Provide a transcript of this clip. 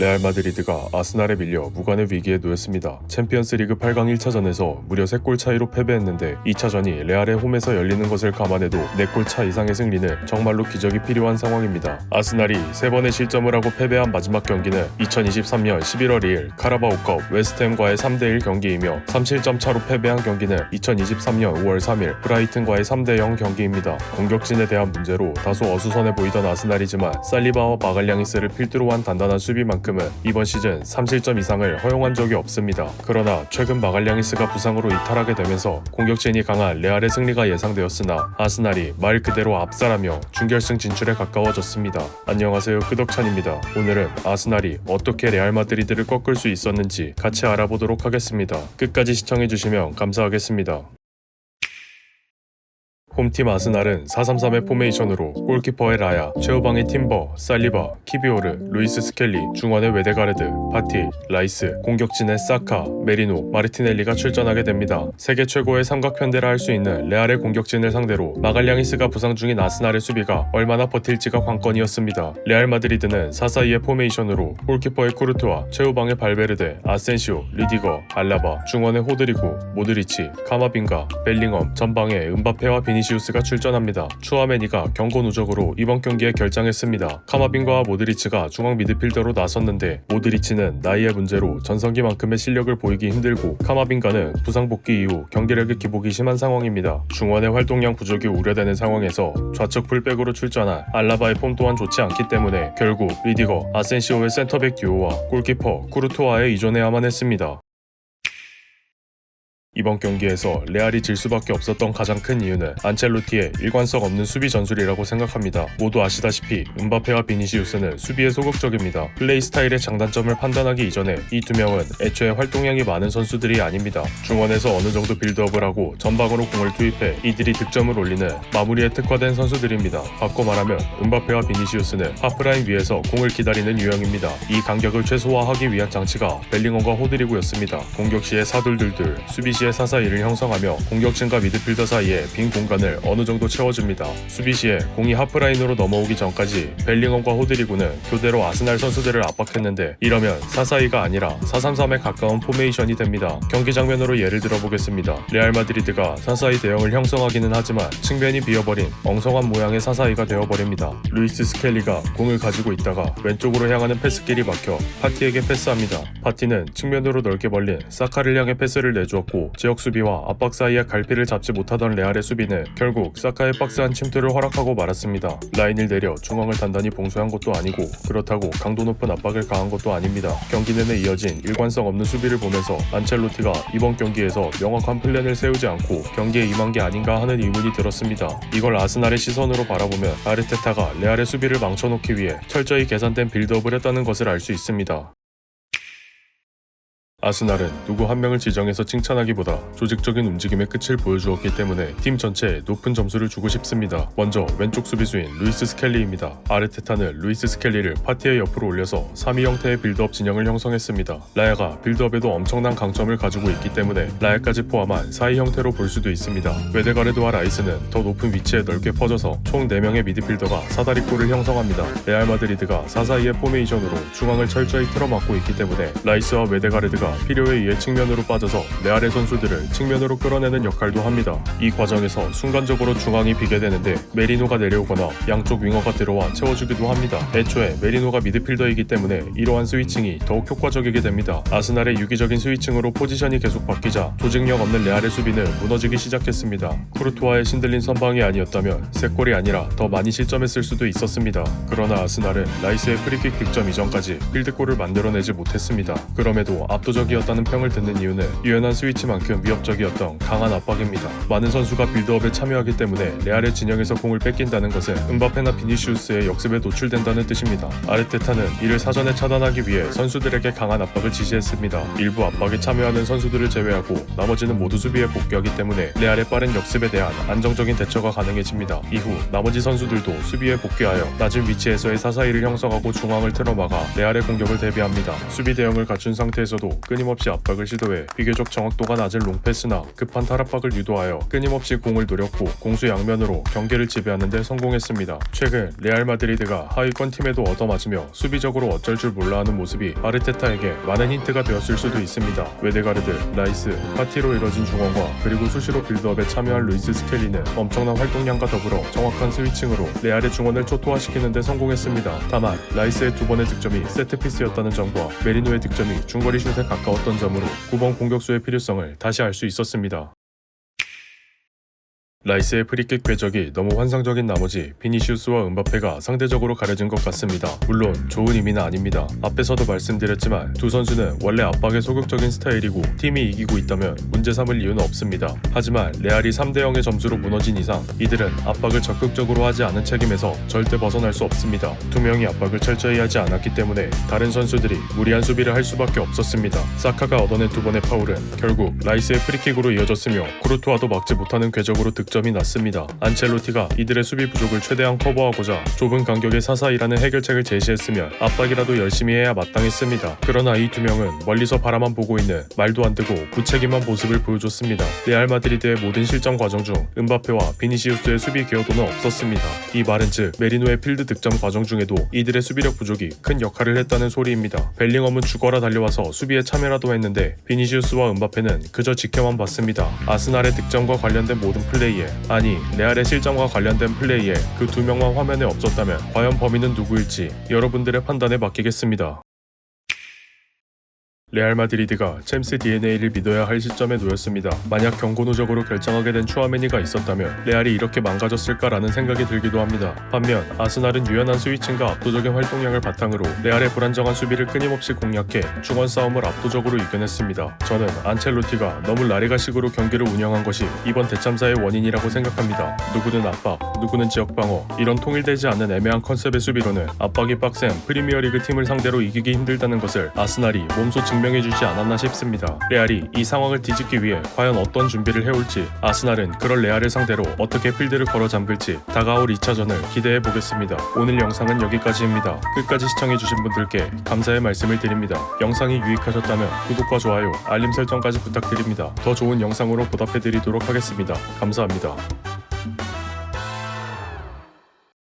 레알 마드리드가 아스날에 밀려 무관의 위기에 놓였습니다. 챔피언스리그 8강 1차전에서 무려 3골 차이로 패배했는데 2차전이 레알의 홈에서 열리는 것을 감안해도 4골 차 이상의 승리는 정말로 기적이 필요한 상황입니다. 아스날이 3번의 실점을 하고 패배한 마지막 경기는 2023년 11월 2일 카라바오컵 웨스트햄과의 3대1 경기이며 3실점 차로 패배한 경기는 2023년 5월 3일 브라이튼과의 3대0 경기입니다. 공격진에 대한 문제로 다소 어수선해 보이던 아스날이지만 살리바와 마갈량이스를 필두로 한 단단한 수비만큼은 이번 시즌 3실점 이상을 허용한 적이 없습니다. 그러나 최근 마갈량이스가 부상으로 이탈하게 되면서 공격진이 강한 레알의 승리가 예상되었으나 아스날이 말 그대로 압살하며 준결승 진출에 가까워졌습니다. 안녕하세요, 끄덕찬입니다. 오늘은 아스날이 어떻게 레알 마드리드를 꺾을 수 있었는지 같이 알아보도록 하겠습니다. 끝까지 시청해주시면 감사하겠습니다. 홈팀 아스날은 4-3-3의 포메이션으로 골키퍼의 라야, 최후방의 팀버, 살리바, 키비오르, 루이스 스켈리, 중원의 웨데가르드, 파티, 라이스, 공격진의 사카, 메리노, 마르티넬리가 출전하게 됩니다. 세계 최고의 삼각편대라 할 수 있는 레알의 공격진을 상대로 마갈량이스가 부상 중인 아스날의 수비가 얼마나 버틸지가 관건이었습니다. 레알 마드리드는 4-4-2의 포메이션으로 골키퍼의 쿠르투아, 최후방의 발베르데, 아센시오, 리디거, 알라바, 중원의 호드리구, 모드리치, 카마빈가, 벨링엄, 전방에 은바페와 비니시우스가 출전합니다. 추아메니가 경고 누적으로 이번 경기에 결장했습니다. 카마빈가와 모드리치가 중앙 미드필더로 나섰는데 모드리치는 나이의 문제로 전성기만큼의 실력을 보이기 힘들고 카마빈가는 부상 복귀 이후 경기력의 기복이 심한 상황입니다. 중원의 활동량 부족이 우려되는 상황에서 좌측 풀백으로 출전한 알라바의 폼 또한 좋지 않기 때문에 결국 리디거, 아센시오의 센터백 듀오와 골키퍼 쿠르투아에 의존해야만 했습니다. 이번 경기에서 레알이 질 수밖에 없었던 가장 큰 이유는 안첼로티의 일관성 없는 수비 전술이라고 생각합니다. 모두 아시다시피 은바페와 비니시우스는 수비에 소극적입니다. 플레이 스타일의 장단점을 판단하기 이전에 이 두 명은 애초에 활동량이 많은 선수들이 아닙니다. 중원에서 어느 정도 빌드업을 하고 전방으로 공을 투입해 이들이 득점을 올리는 마무리에 특화된 선수들입니다. 바꿔 말하면 은바페와 비니시우스는 하프라인 위에서 공을 기다리는 유형입니다. 이 간격을 최소화하기 위한 장치가 벨링엄과 호드리구였습니다. 공격 시에 사둘둘둘, 수비 시에 4-4-2를 형성하며 공격진과 미드필더 사이에 빈 공간을 어느 정도 채워줍니다. 수비 시에 공이 하프라인으로 넘어오기 전까지 벨링엄과 호드리구는 교대로 아스날 선수들을 압박했는데 이러면 4-4-2가 아니라 4-3-3에 가까운 포메이션이 됩니다. 경기 장면으로 예를 들어보겠습니다. 레알 마드리드가 4-4-2 대형을 형성하기는 하지만 측면이 비어버린 엉성한 모양의 4-4-2가 되어버립니다. 루이스 스켈리가 공을 가지고 있다가 왼쪽으로 향하는 패스길이 막혀 파티에게 패스합니다. 파티는 측면으로 넓게 벌린 사카를 향해 패스를 내주었고 지역 수비와 압박 사이에 갈피를 잡지 못하던 레알의 수비는 결국 사카의 박스한 침투를 허락하고 말았습니다. 라인을 내려 중앙을 단단히 봉쇄한 것도 아니고 그렇다고 강도 높은 압박을 가한 것도 아닙니다. 경기 내내 이어진 일관성 없는 수비를 보면서 안첼로티가 이번 경기에서 명확한 플랜을 세우지 않고 경기에 임한 게 아닌가 하는 의문이 들었습니다. 이걸 아스날의 시선으로 바라보면 아르테타가 레알의 수비를 망쳐놓기 위해 철저히 계산된 빌드업을 했다는 것을 알 수 있습니다. 아스날은 누구 한 명을 지정해서 칭찬하기보다 조직적인 움직임의 끝을 보여주었기 때문에 팀 전체에 높은 점수를 주고 싶습니다. 먼저 왼쪽 수비수인 루이스 스켈리입니다. 아르테타는 루이스 스켈리를 파티의 옆으로 올려서 3위 형태의 빌드업 진영을 형성했습니다. 라야가 빌드업에도 엄청난 강점을 가지고 있기 때문에 라야까지 포함한 4위 형태로 볼 수도 있습니다. 웨데가르드와 라이스는 더 높은 위치에 넓게 퍼져서 총 4명의 미드필더가 사다리골을 형성합니다. 레알 마드리드가 4-4-2의 포메이션으로 중앙을 철저히 틀어막고 있기 때문에 라이스와 웨데가르드가 필요에 의해 측면으로 빠져서 레알의 선수들을 측면으로 끌어내는 역할도 합니다. 이 과정에서 순간적으로 중앙이 비게 되는데 메리노가 내려오거나 양쪽 윙어가 들어와 채워주기도 합니다. 애초에 메리노가 미드필더이기 때문에 이러한 스위칭이 더욱 효과적이게 됩니다. 아스날의 유기적인 스위칭으로 포지션이 계속 바뀌자 조직력 없는 레알의 수비는 무너지기 시작했습니다. 쿠르투아의 신들린 선방이 아니었다면 3골이 아니라 더 많이 실점했을 수도 있었습니다. 그러나 아스날은 라이스의 프리킥 득점 이전까지 필드골을 만들어내지 못했습니다. 그럼에도 압도적 였다는 평을 듣는 이유는 유연한 스위치만큼 위협적이었던 강한 압박입니다. 많은 선수가 빌드업에 참여하기 때문에 레알의 진영에서 공을 뺏긴다는 것은 은바페나 비니시우스의 역습에 노출된다는 뜻입니다. 아르테타는 이를 사전에 차단하기 위해 선수들에게 강한 압박을 지시했습니다. 일부 압박에 참여하는 선수들을 제외하고 나머지는 모두 수비에 복귀하기 때문에 레알의 빠른 역습에 대한 안정적인 대처가 가능해집니다. 이후 나머지 선수들도 수비에 복귀하여 낮은 위치에서의 4-4-2를 형성하고 중앙을 틀어막아 레알의 공격을 대비합니다. 수비 대형을 갖춘 상태에서도 끊임없이 압박을 시도해 비교적 정확도가 낮은 롱패스나 급한 탈압박을 유도하여 끊임없이 공을 노렸고 공수 양면으로 경기를 지배하는 데 성공했습니다. 최근 레알 마드리드가 하위권 팀에도 얻어맞으며 수비적으로 어쩔 줄 몰라하는 모습이 아르테타에게 많은 힌트가 되었을 수도 있습니다. 외대가르드, 라이스, 파티로 이뤄진 중원과 그리고 수시로 빌드업에 참여한 루이스 스켈리는 엄청난 활동량과 더불어 정확한 스위칭으로 레알의 중원을 초토화시키는 데 성공했습니다. 다만 라이스의 두 번의 득점이 세트피스였다는 점과 메리노의 득점이 중거리 슛에 가까웠던 점으로 9번 공격수의 필요성을 다시 알 수 있었습니다. 라이스의 프리킥 궤적이 너무 환상적인 나머지 비니시우스와 은바페가 상대적으로 가려진 것 같습니다. 물론 좋은 의미는 아닙니다. 앞에서도 말씀드렸지만 두 선수는 원래 압박에 소극적인 스타일이고 팀이 이기고 있다면 문제 삼을 이유는 없습니다. 하지만 레알이 3대0의 점수로 무너진 이상 이들은 압박을 적극적으로 하지 않은 책임에서 절대 벗어날 수 없습니다. 두 명이 압박을 철저히 하지 않았기 때문에 다른 선수들이 무리한 수비를 할 수밖에 없었습니다. 사카가 얻어낸 두 번의 파울은 결국 라이스의 프리킥으로 이어졌으며 쿠르투아도 막지 못하는 궤적으로 득점이 났습니다. 안첼로티가 이들의 수비 부족을 최대한 커버하고자 좁은 간격의 사사이라는 해결책을 제시했으면 압박이라도 열심히 해야 마땅했습니다. 그러나 이 두 명은 멀리서 바라만 보고 있는 말도 안 되고 무책임한 모습을 보여줬습니다. 레알 마드리드의 모든 실전 과정 중 은바페와 비니시우스의 수비 기여도는 없었습니다. 이 말은 즉 메리노의 필드 득점 과정 중에도 이들의 수비력 부족이 큰 역할을 했다는 소리입니다. 벨링엄은 죽어라 달려와서 수비에 참여라도 했는데 비니시우스와 은바페는 그저 지켜만 봤습니다. 아스날의 득점과 관련된 모든 플레이에 아니 레알의 실점과 관련된 플레이에 그 두 명만 화면에 없었다면 과연 범인은 누구일지 여러분들의 판단에 맡기겠습니다. 레알 마드리드가 챔스 DNA를 믿어야 할 시점에 놓였습니다. 만약 경고 누적으로 결정하게 된 추아메니가 있었다면 레알이 이렇게 망가졌을까라는 생각이 들기도 합니다. 반면 아스날은 유연한 스위칭과 압도적인 활동량을 바탕으로 레알의 불안정한 수비를 끊임없이 공략해 중원 싸움을 압도적으로 이겨냈습니다. 저는 안첼로티가 너무 라리가식으로 경기를 운영한 것이 이번 대참사의 원인이라고 생각합니다. 누구는 압박, 누구는 지역방어 이런 통일되지 않는 애매한 컨셉의 수비로는 압박이 빡센 프리미어리그 팀을 상대로 이기기 힘들다는 것을 아스날이 몸소 증명해주지 않았나 싶습니다. 레알이 이 상황을 뒤집기 위해 과연 어떤 준비를 해올지 아스날은 그럴 레알을 상대로 어떻게 필드를 걸어 잠글지 다가올 2차전을 기대해보겠습니다. 오늘 영상은 여기까지입니다. 끝까지 시청해주신 분들께 감사의 말씀을 드립니다. 영상이 유익하셨다면 구독과 좋아요, 알림 설정까지 부탁드립니다. 더 좋은 영상으로 보답해드리도록 하겠습니다. 감사합니다.